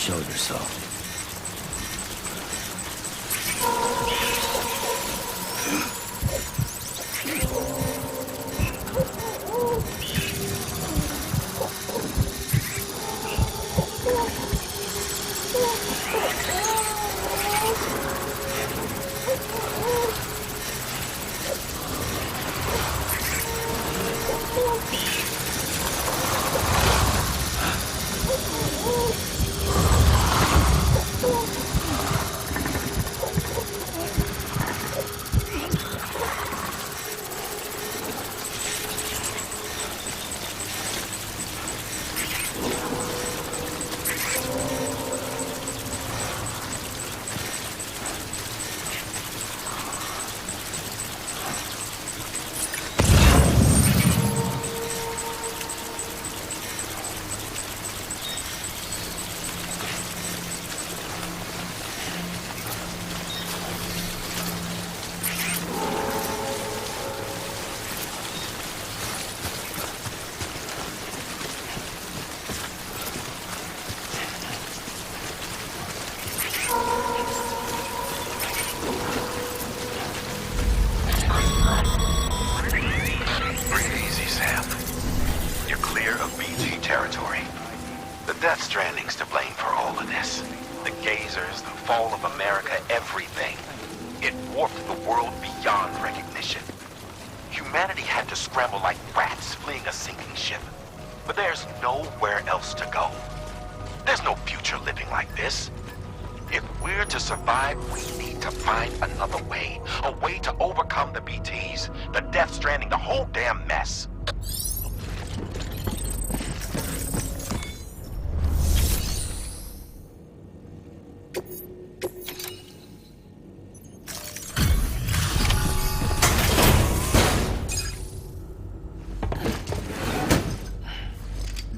show yourself. Stranding's to blame for all of this. The gazers, the fall of America, everything. It warped the world beyond recognition. Humanity had to scramble like rats fleeing a sinking ship. But there's nowhere else to go. There's no future living like this. If we're to survive, we need to find another way. A way to overcome the BTs, the Death Stranding, the whole damn mess.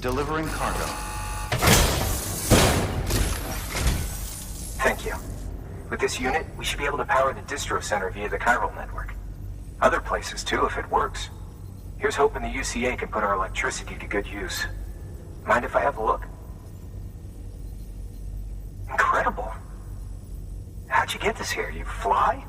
Delivering cargo. Thank you. With this unit, we should be able to power the distro center via the chiral network. Other places too, if it works. Here's hoping the UCA can put our electricity to good use. Mind if I have a look? Incredible. How'd you get this here? You fly?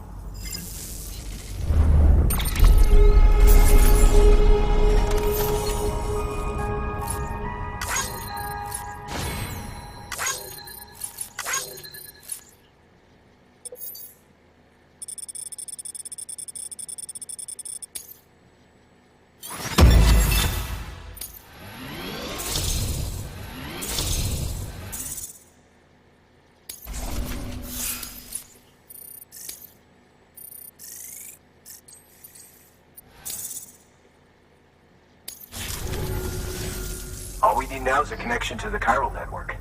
All we need now is a connection to the chiral network.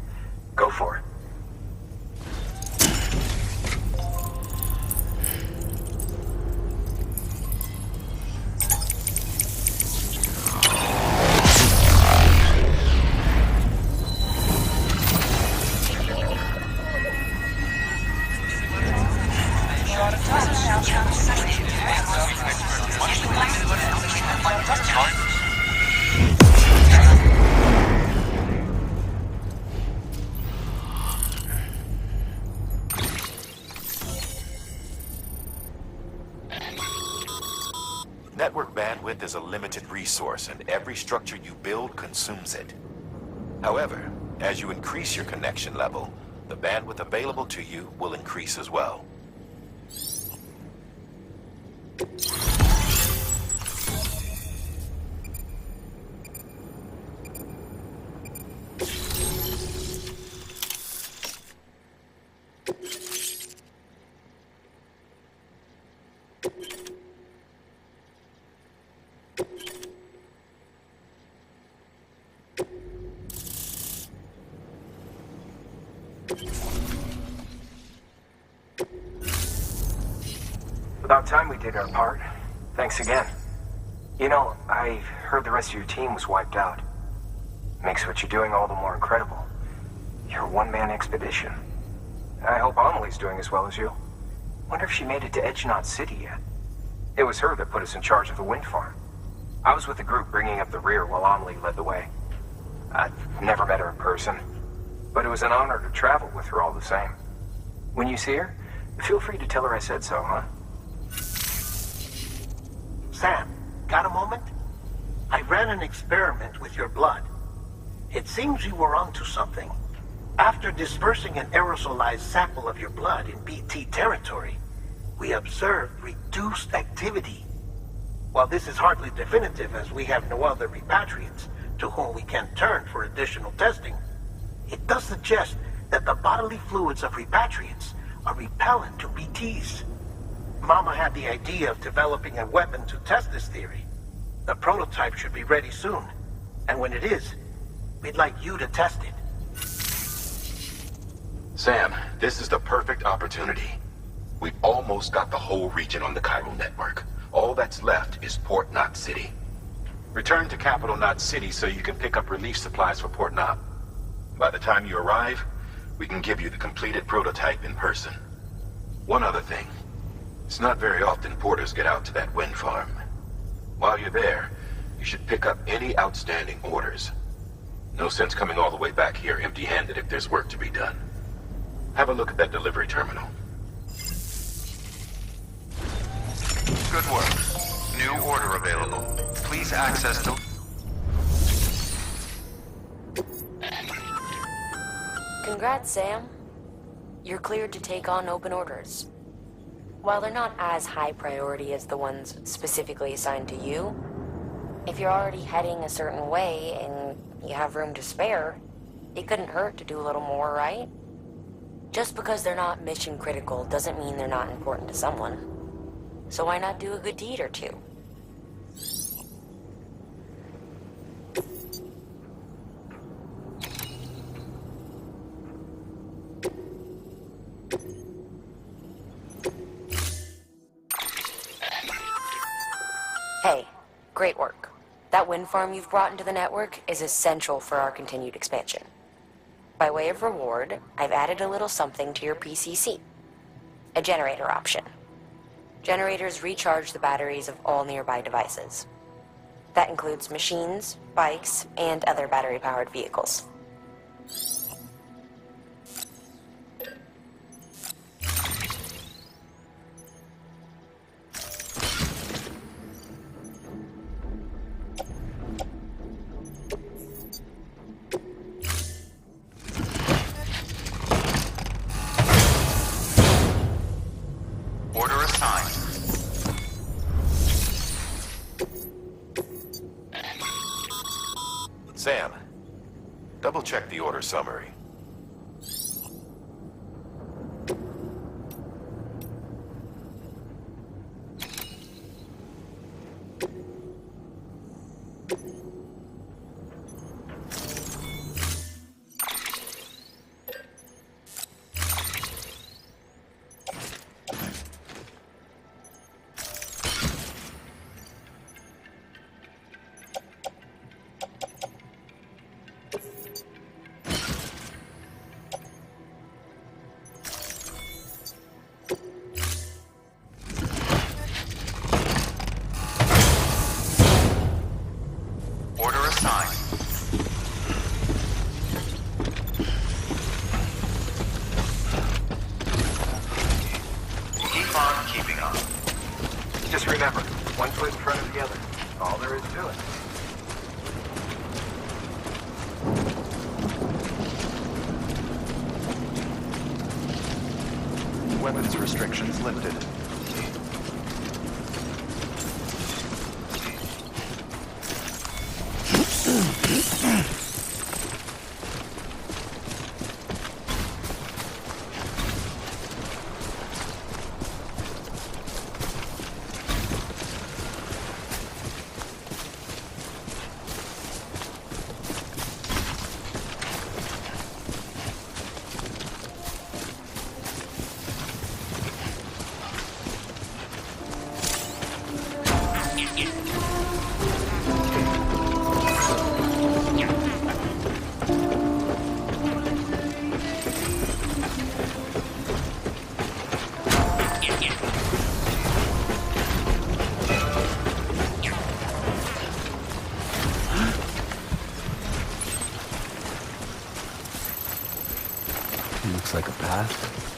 Go for it. Network bandwidth is a limited resource, and every structure you build consumes it. However, as you increase your connection level, the bandwidth available to you will increase as well. About time we did our part. Thanks again. You know, I heard the rest of your team was wiped out. Makes what you're doing all the more incredible. You're a one-man expedition. I hope Amelie's doing as well as you. Wonder if she made it to Edgenot City yet. It was her that put us in charge of the wind farm. I was with the group bringing up the rear while Amelie led the way. I've never met her in person. But it was an honor to travel with her all the same. When you see her, feel free to tell her I said so, huh? Sam, got a moment? I ran an experiment with your blood. It seems you were onto something. After dispersing an aerosolized sample of your blood in BT territory, we observed reduced activity. While this is hardly definitive as we have no other repatriates to whom we can turn for additional testing, it does suggest that the bodily fluids of repatriates are repellent to BTs. Mama had the idea of developing a weapon to test this theory. The prototype should be ready soon, and when it is, we'd like you to test it. Sam, this is the perfect opportunity. We've almost got the whole region on the Cairo network. All that's left is Port Knot City. Return to Capital Knot City so you can pick up relief supplies for Port Knot. By the time you arrive, we can give you the completed prototype in person. One other thing. It's not very often porters get out to that wind farm. While you're there, you should pick up any outstanding orders. No sense coming all the way back here empty-handed if there's work to be done. Have a look at that delivery terminal. Good work. New order available. Please access the... Congrats, Sam. You're cleared to take on open orders. While they're not as high priority as the ones specifically assigned to you, if you're already heading a certain way and you have room to spare, it couldn't hurt to do a little more, right? Just because they're not mission critical doesn't mean they're not important to someone. So why not do a good deed or two? Hey, great work. That wind farm you've brought into the network is essential for our continued expansion. By way of reward, I've added a little something to your PCC. A generator option. Generators recharge the batteries of all nearby devices. That includes machines, bikes, and other battery-powered vehicles. Order assigned. Sam, double-check the order summary. Order assigned. Keep on keeping on. Just remember, one foot in front of the other. All there is to it. Weapons restrictions lifted. Looks like a path.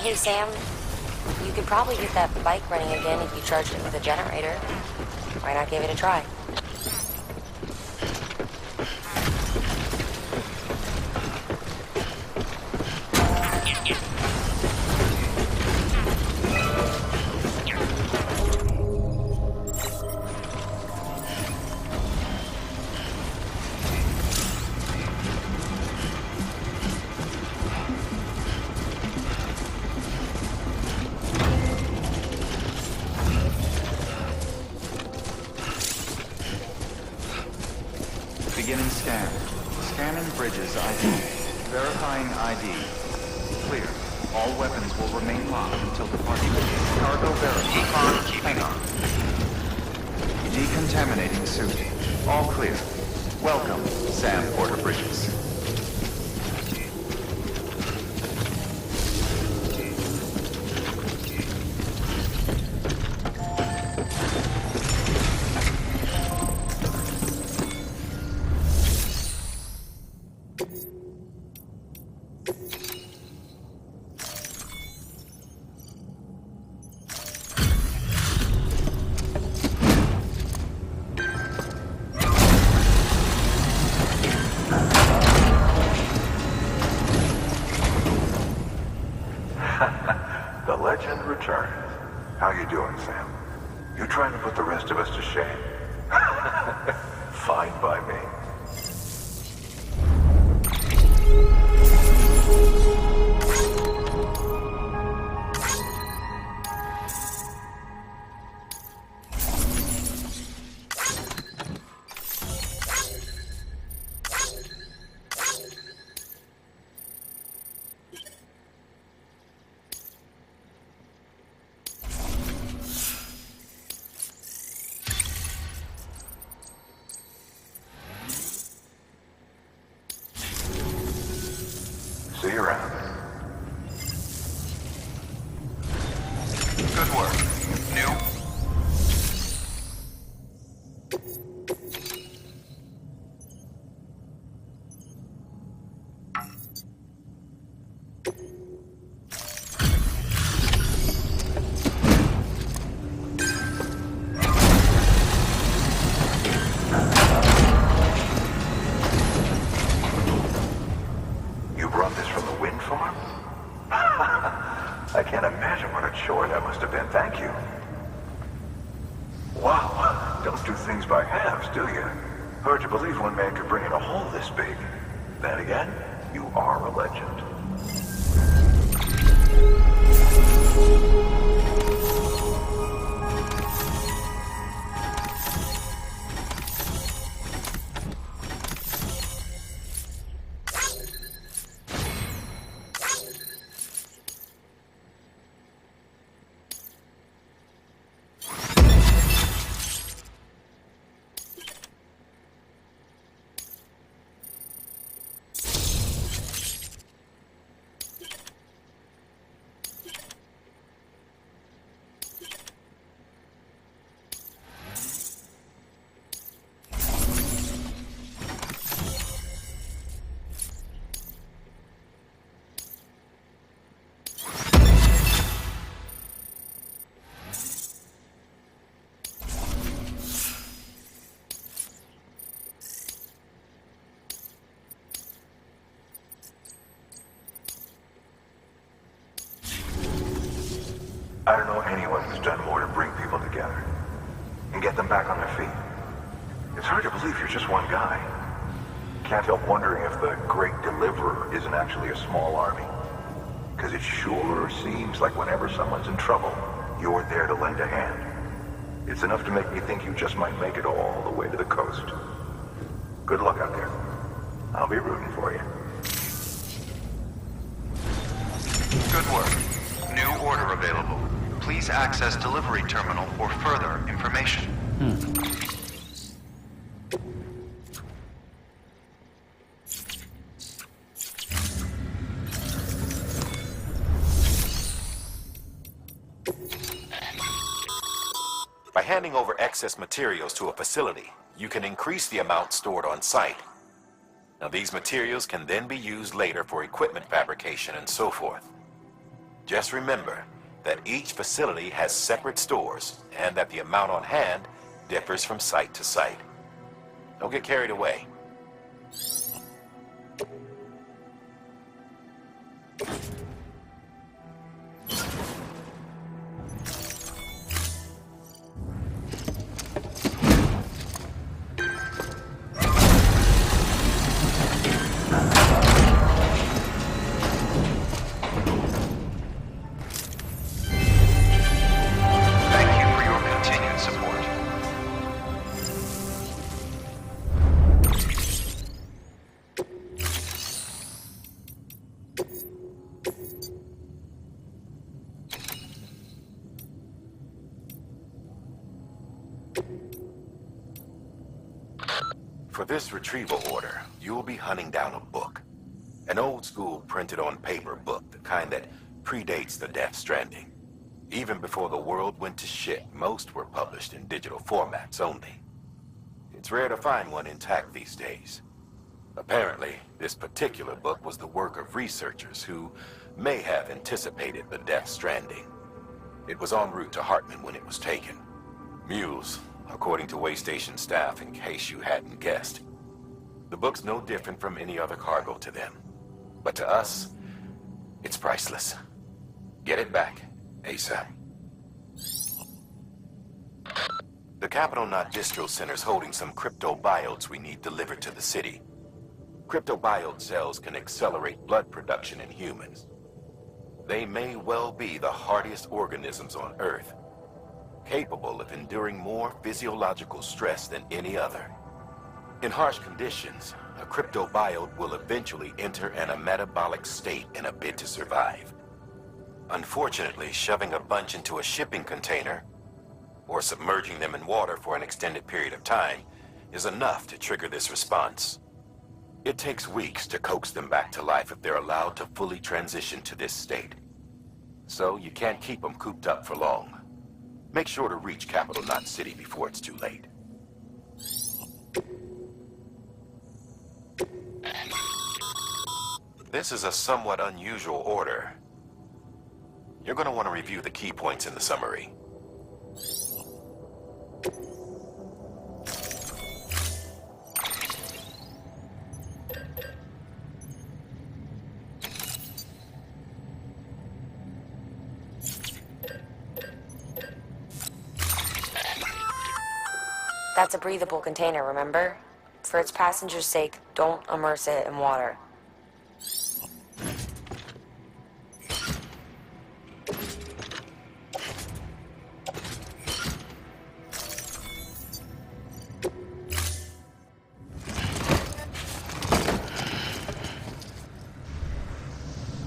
Hey, Sam. You could probably get that bike running again if you charged it with a generator. Why not give it a try? Beginning scan. Scanning bridges ID. Verifying ID. Clear. All weapons will remain locked until departure. Cargo verified. Keep on keeping on. Decontaminating suit. All clear. Welcome, Sam Porter Bridges. The legend returns. How you doing, Sam? You trying to put the rest of us to shame? Fine by me. See you around. Good work. New. You brought this from the wind farm? I can't imagine what a chore that must have been. Thank you. Wow, don't do things by halves, do you? Hard to believe one man could bring in a hole this big. Then again, you are a legend. I don't know anyone who's done more to bring people together and get them back on their feet. It's hard to believe you're just one guy. Can't help wondering if the Great Deliverer isn't actually a small army. Because it sure seems like whenever someone's in trouble, you're there to lend a hand. It's enough to make me think you just might make it all the way to the coast. Good luck out there. I'll be rooting for you. Good work. New order available. Please access delivery terminal for further information. By handing over excess materials to a facility, you can increase the amount stored on site. Now, these materials can then be used later for equipment fabrication and so forth. Just remember that each facility has separate stores, and that the amount on hand differs from site to site. Don't get carried away. For this retrieval order, you'll be hunting down a book. An old-school printed-on-paper book, the kind that predates the Death Stranding. Even before the world went to shit, most were published in digital formats only. It's rare to find one intact these days. Apparently, this particular book was the work of researchers who may have anticipated the Death Stranding. It was en route to Hartman when it was taken. Mules, according to Waystation staff, in case you hadn't guessed. The book's no different from any other cargo to them. But to us, it's priceless. Get it back, ASAP. The Capital Knot Distro Center's holding some cryptobiotes we need delivered to the city. Cryptobiote cells can accelerate blood production in humans. They may well be the hardiest organisms on Earth, capable of enduring more physiological stress than any other. In harsh conditions, a cryptobiote will eventually enter an metabolic state in a bid to survive. Unfortunately, shoving a bunch into a shipping container, or submerging them in water for an extended period of time, is enough to trigger this response. It takes weeks to coax them back to life if they're allowed to fully transition to this state. So you can't keep them cooped up for long. Make sure to reach Capital Knot City before it's too late. This is a somewhat unusual order. You're going to want to review the key points in the summary. That's a breathable container, remember? For its passengers' sake, don't immerse it in water.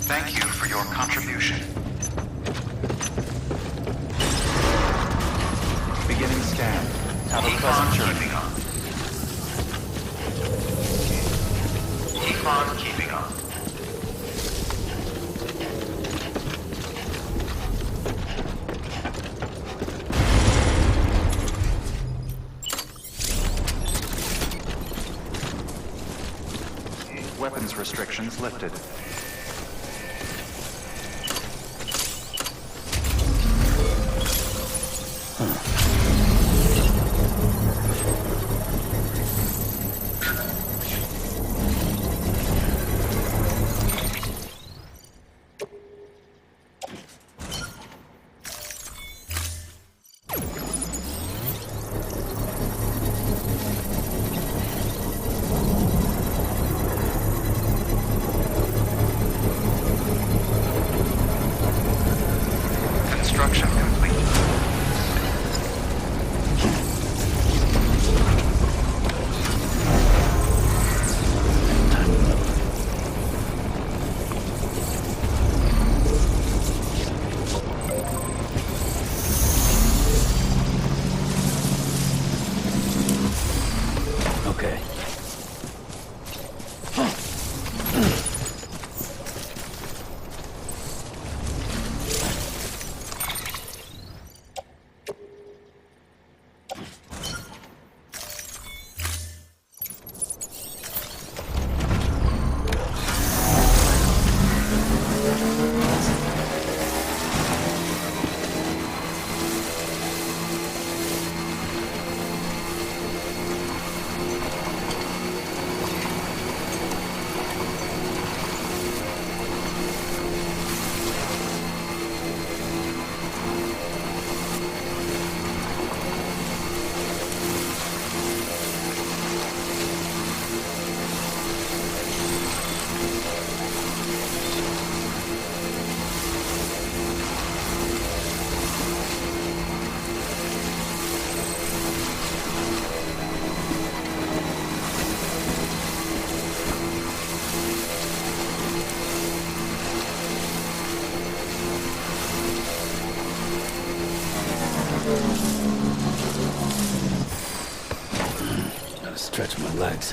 Thank you for your contribution. Beginning scan. Have a pleasant journey. Keeping on. Keep on keeping on. Weapons restrictions lifted. Stretch my legs.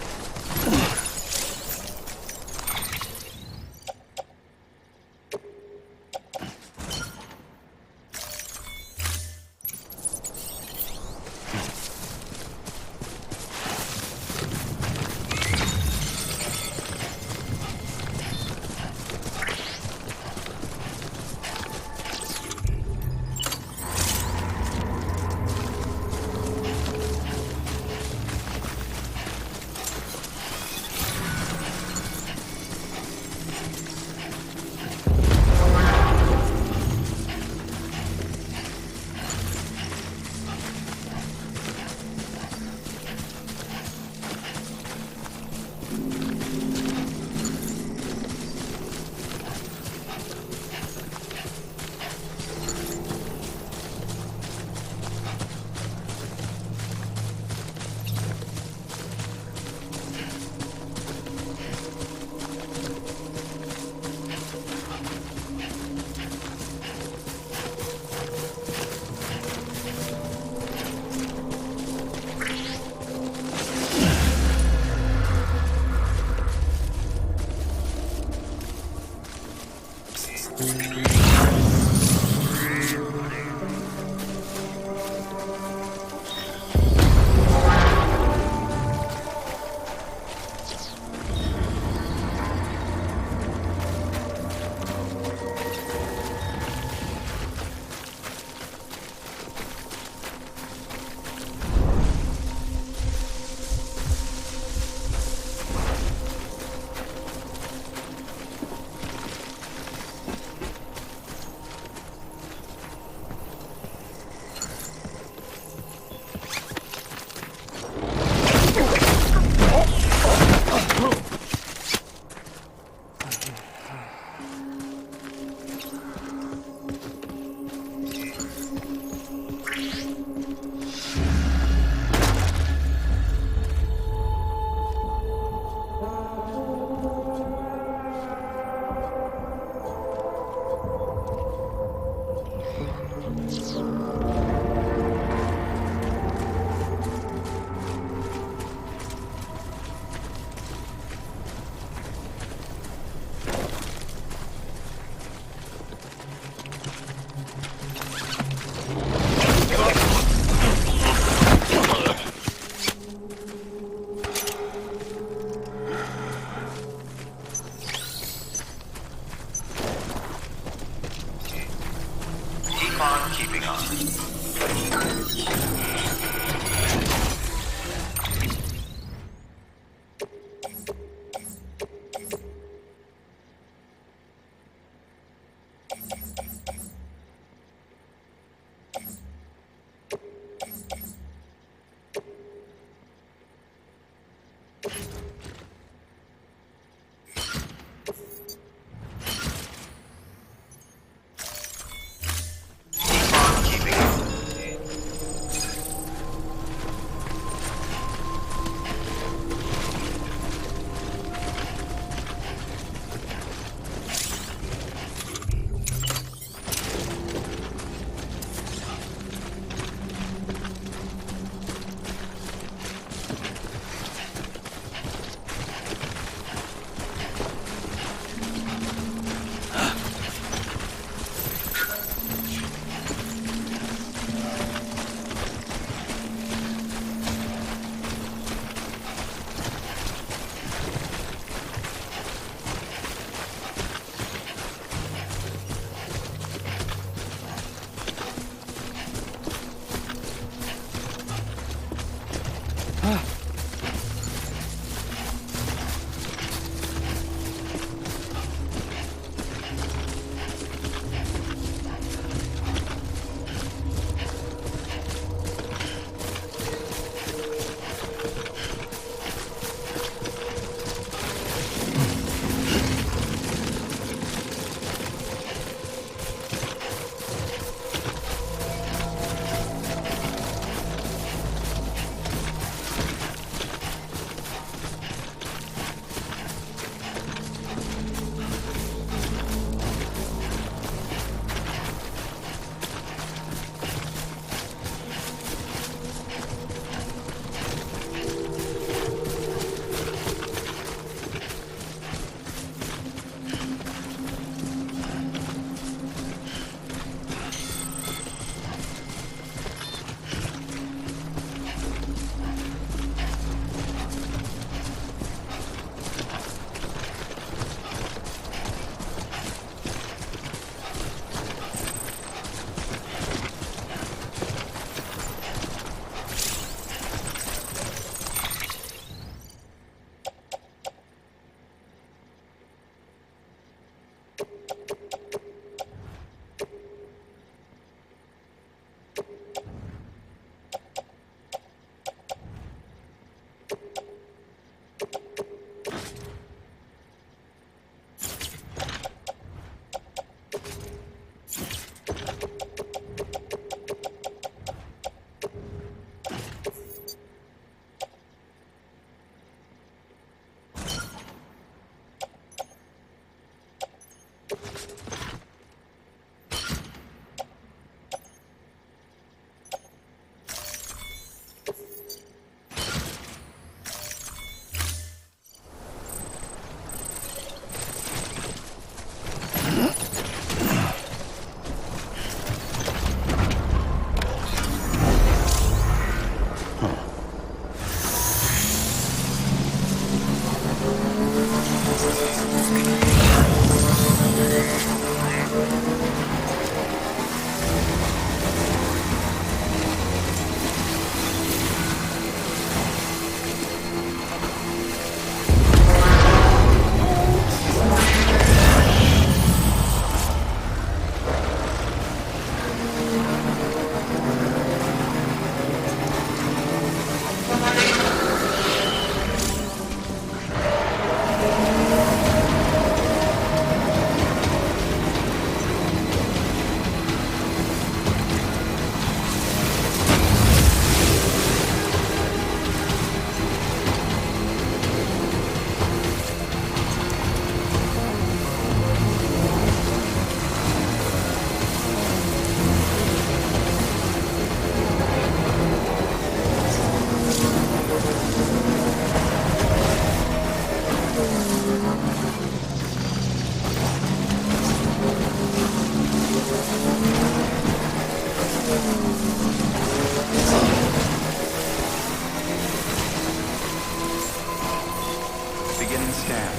Beginning scan.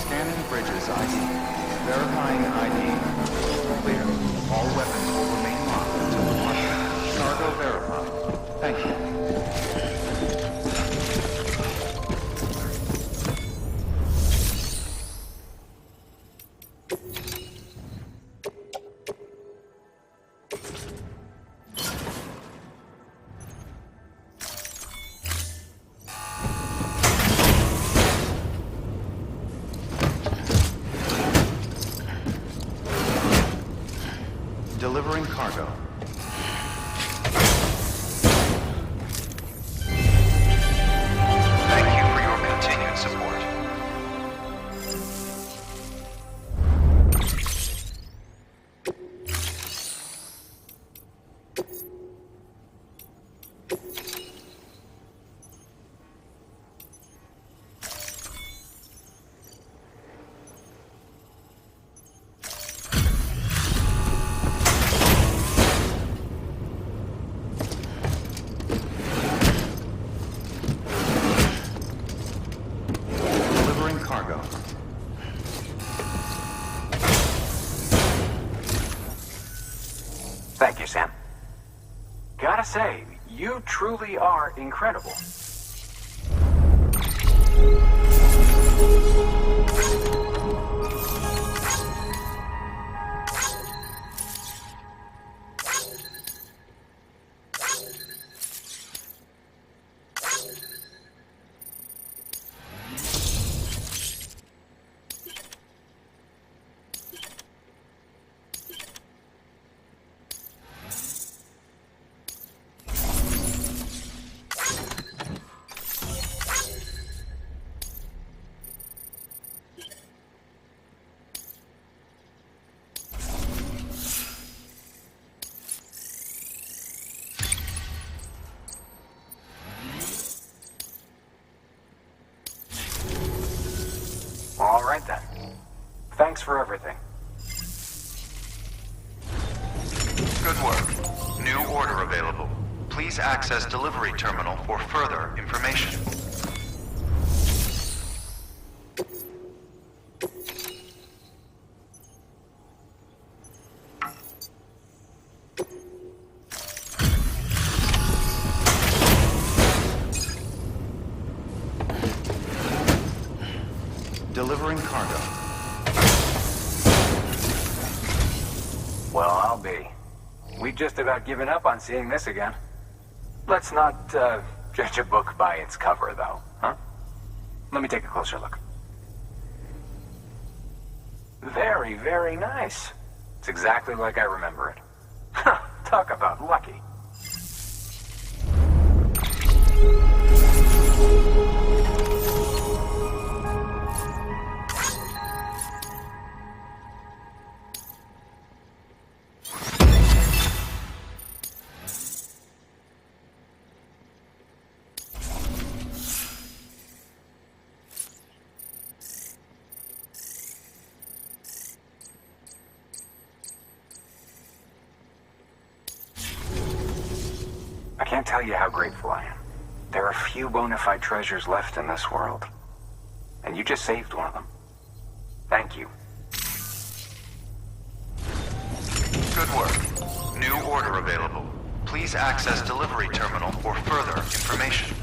Scanning bridges ID. Verifying ID. Clear. All weapons will remain locked until departure. Cargo verified. Thank you. Delivering cargo. Thank you for your continued support. Delivering cargo. Thank you, Sam. Gotta say, you truly are incredible. All right then. Thanks for everything. Good work. New order available. Please access delivery terminal for further information. Delivering cargo. Well, I'll be. We've just about given up on seeing this again. Let's not judge a book by its cover, though, huh? Let me take a closer look. Very, very nice. It's exactly like I remember it. Huh, talk about lucky. I can't tell you how grateful I am. There are few bona fide treasures left in this world. And you just saved one of them. Thank you. Good work. New order available. Please access delivery terminal for further information.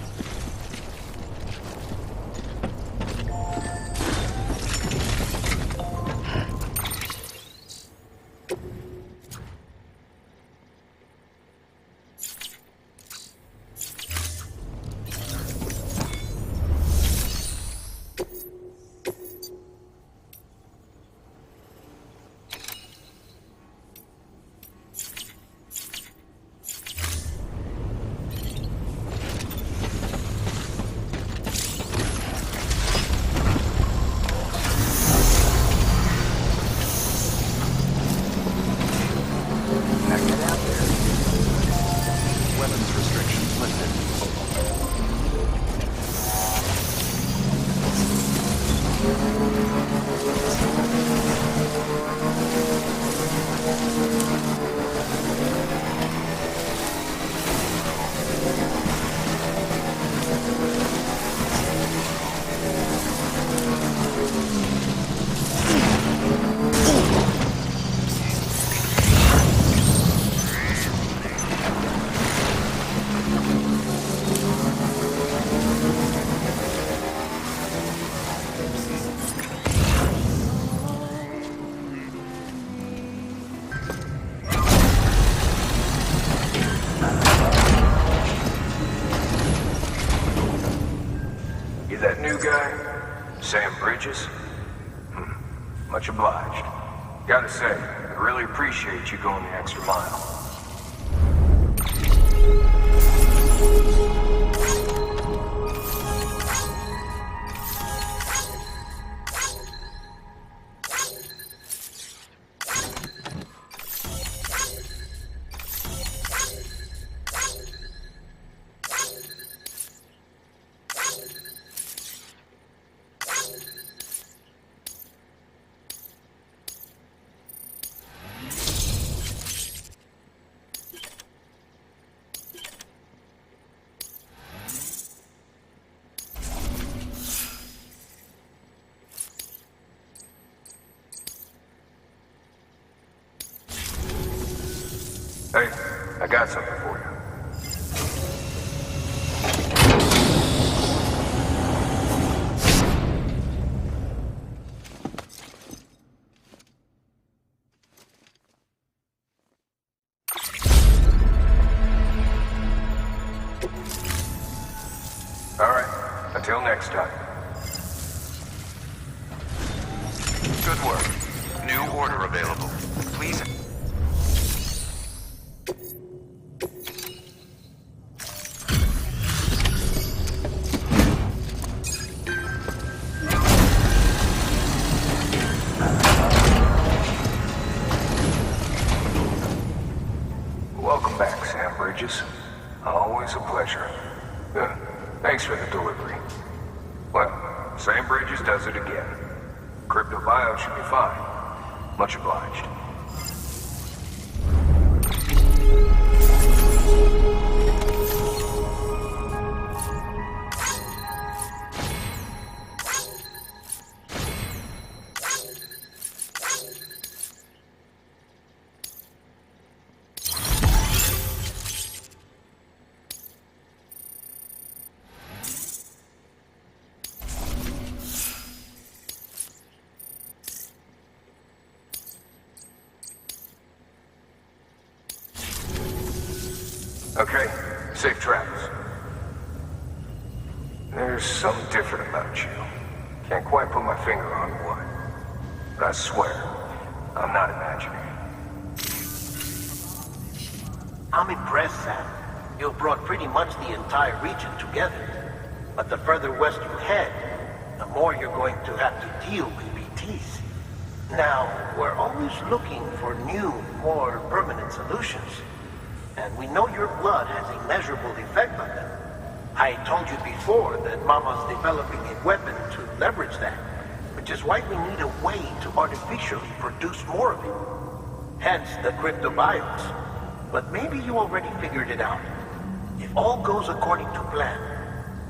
Much obliged. Gotta say, I really appreciate you going the extra mile. Hey, I got something for you. All right, until next time. Good work. New order available. Please... Always a pleasure. Thanks for the delivery. Well, same Bridges does it again. Crypto bio should be fine. Much obliged. Okay, safe travels. There's something different about you. Can't quite put my finger on what. But I swear, I'm not imagining. I'm impressed, Sam. You've brought pretty much the entire region together. But the further west you head, the more you're going to have to deal with BTs. Now, we're always looking for new, more permanent solutions. And we know your blood has a measurable effect on them. I told you before that Mama's developing a weapon to leverage that, which is why we need a way to artificially produce more of it. Hence the cryptobiotes. But maybe you already figured it out. If If all goes according to plan,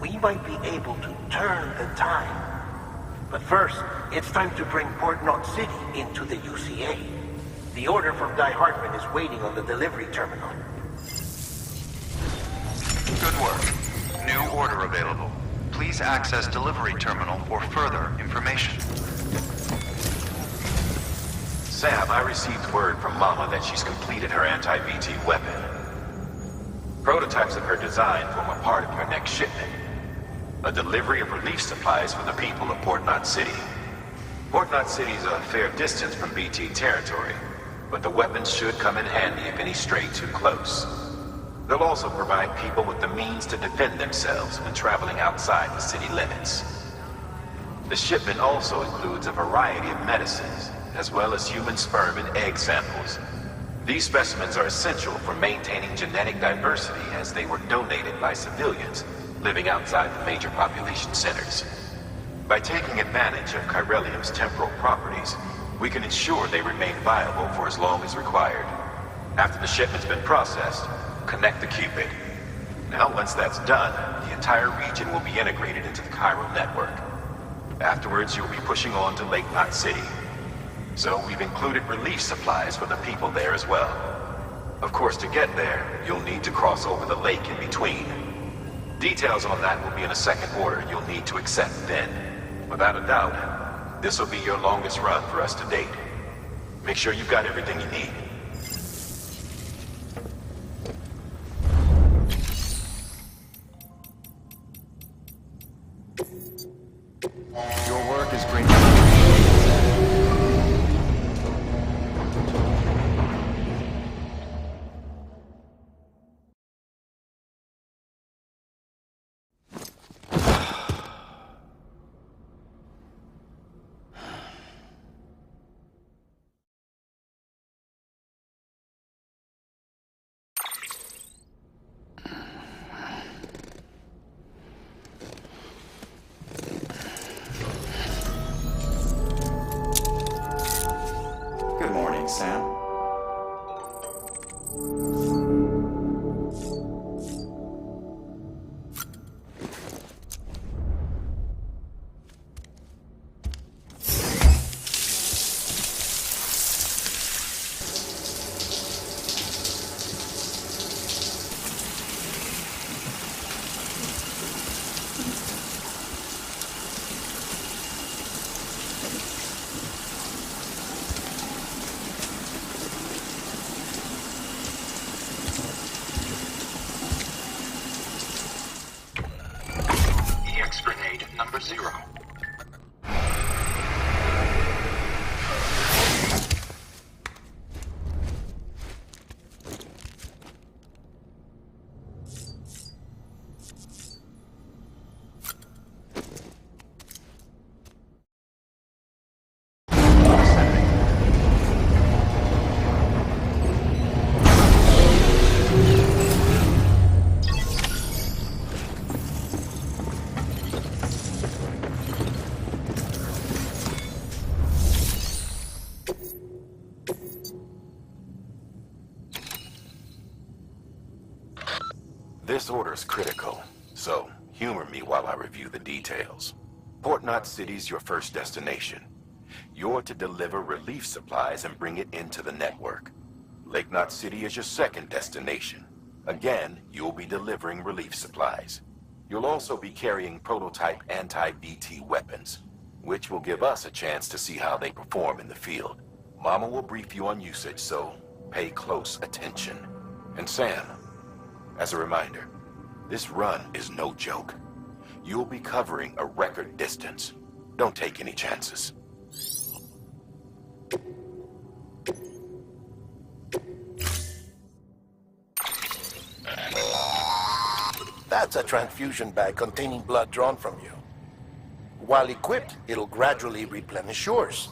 we might be able to turn the tide. But first, it's time to bring Port Knot City into the UCA. The order from Die Hartman is waiting on the delivery terminal. Good work. New order available. Please access delivery terminal for further information. Sam, I received word from Mama that she's completed her anti-BT weapon. Prototypes of her design form a part of your next shipment. A delivery of relief supplies for the people of Port Knot City. Port Knot City is a fair distance from BT territory, but the weapons should come in handy if any stray too close. They'll also provide people with the means to defend themselves when traveling outside the city limits. The shipment also includes a variety of medicines, as well as human sperm and egg samples. These specimens are essential for maintaining genetic diversity as they were donated by civilians living outside the major population centers. By taking advantage of chiralium's temporal properties, we can ensure they remain viable for as long as required. After the shipment's been processed, connect the cupid. Now, once that's done, the entire region will be integrated into the chiral network. Afterwards, you'll be pushing on to Lake Knot City. So we've included relief supplies for the people there as well. Of course, to get there, you'll need to cross over the lake in between. Details on that will be in a second order you'll need to accept then. Without a doubt, this will be your longest run for us to date. Make sure you've got everything you need. Your work is great. Good morning, Sam. Grenade number 0. This order's critical, so humor me while I review the details. Port Knot City's your first destination. You're to deliver relief supplies and bring it into the network. Lake Knot City is your second destination. Again, you'll be delivering relief supplies. You'll also be carrying prototype anti-BT weapons, which will give us a chance to see how they perform in the field. Mama will brief you on usage, so pay close attention. And Sam, as a reminder, this run is no joke. You'll be covering a record distance. Don't take any chances. That's a transfusion bag containing blood drawn from you. While equipped, it'll gradually replenish yours.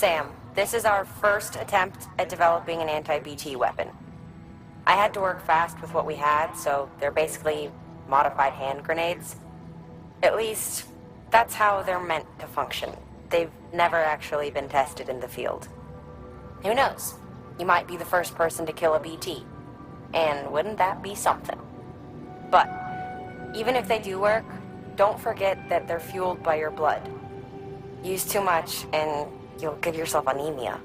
Sam, this is our first attempt at developing an anti-BT weapon. I had to work fast with what we had, so they're basically modified hand grenades. At least, that's how they're meant to function. They've never actually been tested in the field. Who knows? You might be the first person to kill a BT. And wouldn't that be something? But, even if they do work, don't forget that they're fueled by your blood. Use too much, and you'll give yourself anemia.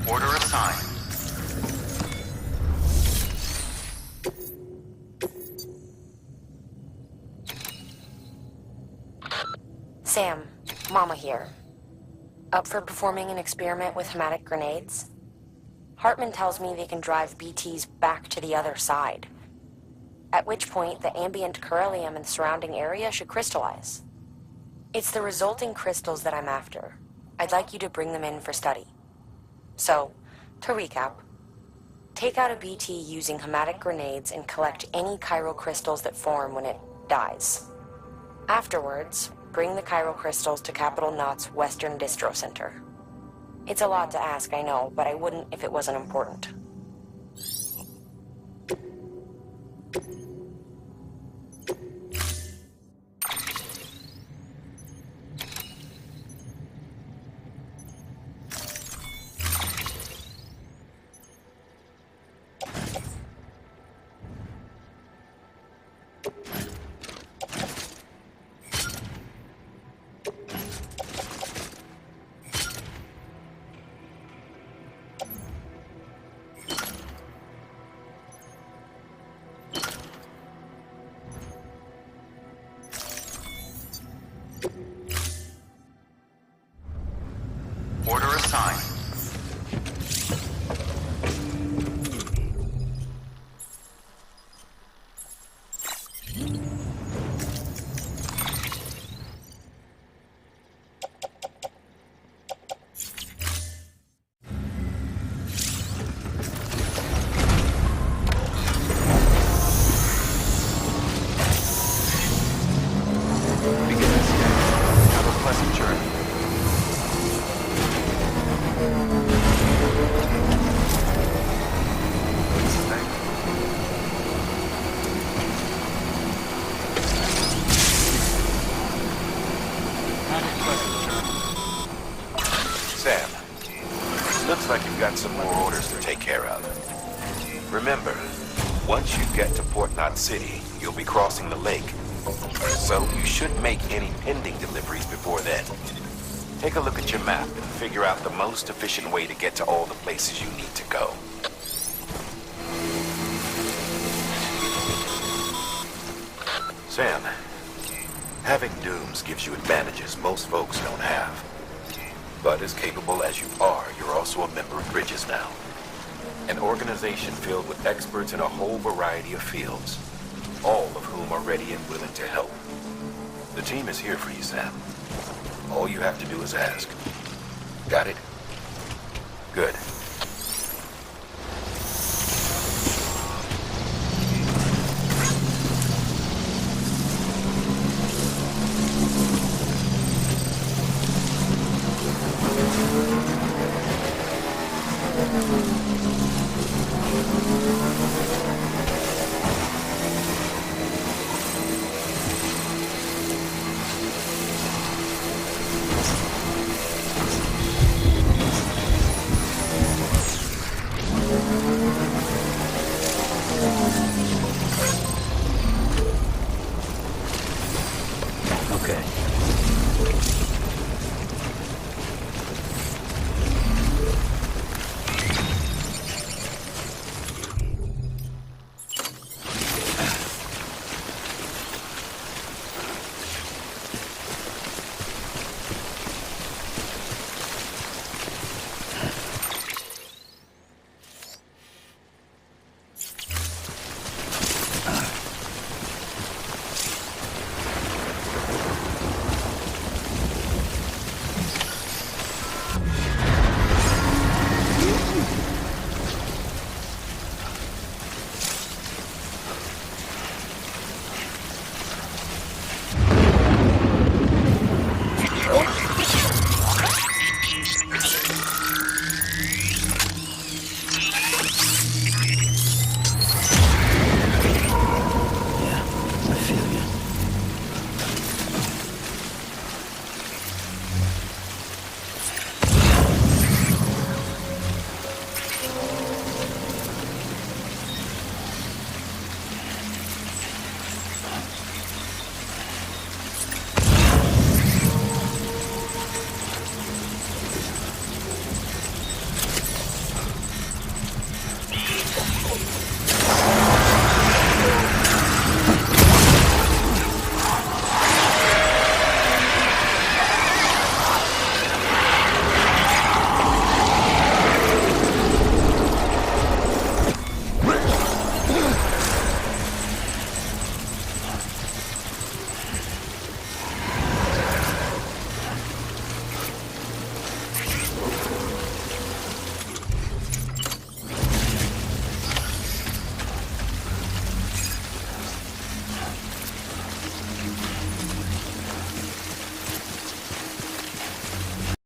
Order assigned. Sam, Mama here. Up for performing an experiment with hematic grenades? Hartman tells me they can drive BTs back to the other side. At which point, the ambient beryllium in the surrounding area should crystallize. It's the resulting crystals that I'm after. I'd like you to bring them in for study. So, to recap, take out a BT using hematic grenades and collect any chiral crystals that form when it dies. Afterwards, bring the chiral crystals to Capital Knot's Western Distro Center. It's a lot to ask, I know, but I wouldn't if it wasn't important. Order assigned. Begin this day. Have a pleasant journey. Sam, looks like you've got some more orders to take care of. Remember, once you get to Port Knot City, you'll be crossing the lake. So you should make any pending deliveries before then. Take a look at your map and figure out the most efficient way to get to all the places you need to go. Sam, having dooms gives you advantages most folks don't have. But as capable as you are, you're also a member of Bridges now. An organization filled with experts in a whole variety of fields, all of whom are ready and willing to help. The team is here for you, Sam. All you have to do is ask. Got it? Good.